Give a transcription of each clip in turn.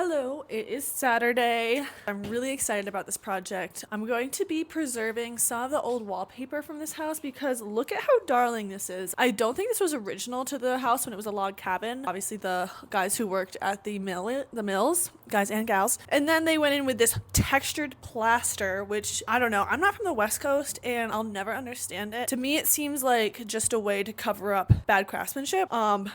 Hello, it is Saturday. I'm really excited about this project. I'm going to be preserving some of the old wallpaper from this house because look at how darling this is. I don't think this was original to the house when it was a log cabin. Obviously the guys who worked at the mills, guys and gals. And then they went in with this textured plaster, which I don't know. I'm not from the West Coast and I'll never understand it. To me, it seems like just a way to cover up bad craftsmanship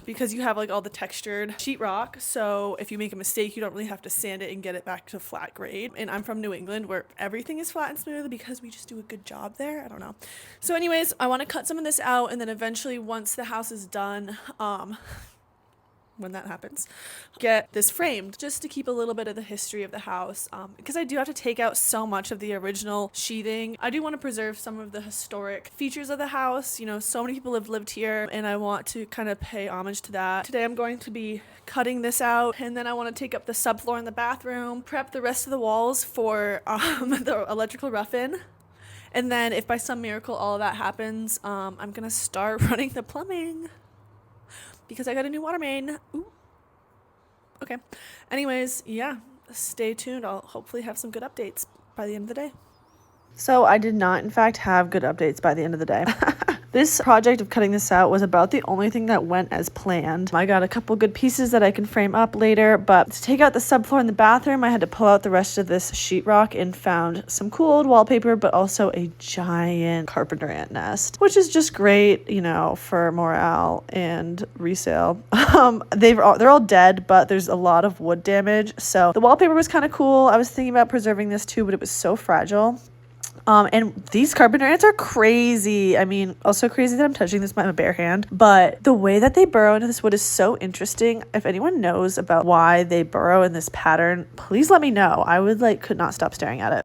because you have like all the textured sheetrock. So if you make a mistake, you don't really have to sand it and get it back to flat grade. And I'm from New England where everything is flat and smooth because we just do a good job there. I don't know. So anyways, I want to cut some of this out and then eventually once the house is done, when that happens, get this framed just to keep a little bit of the history of the house because I do have to take out so much of the original sheathing. I do want to preserve some of the historic features of the house. You know, so many people have lived here and I want to kind of pay homage to that. Today I'm going to be cutting this out and then I want to take up the subfloor in the bathroom, prep the rest of the walls for the electrical rough-in. And then if by some miracle all of that happens, I'm gonna start running the plumbing because I got a new water main. Ooh. Okay. Anyways, yeah, stay tuned. I'll hopefully have some good updates by the end of the day. So I did not, in fact, have good updates by the end of the day. This project of cutting this out was about the only thing that went as planned. I got a couple good pieces that I can frame up later, but to take out the subfloor in the bathroom, I had to pull out the rest of this sheetrock and found some cool old wallpaper, but also a giant carpenter ant nest, which is just great, you know, for morale and resale. They're all dead, but there's a lot of wood damage. So the wallpaper was kind of cool. I was thinking about preserving this too, but it was so fragile. And these carpenter ants are crazy. I mean, also crazy that I'm touching this with my bare hand, but the way that they burrow into this wood is so interesting. If anyone knows about why they burrow in this pattern, please let me know. I could not stop staring at it.